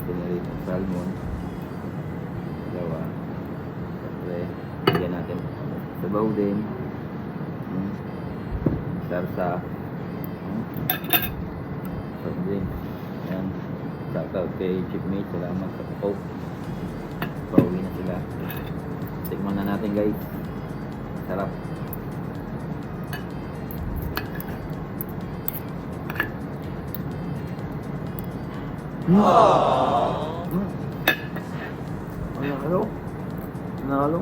piniritong salmon. Dalawa. Siyempre, bigyan natin sabaw din. Sarsa. Sarsa din. Ayan. Shoutout kay Chipmate. Salamat sa Coke. Pauwi na sila. Tikman na natin guys. Sarap. Ano? Nalo?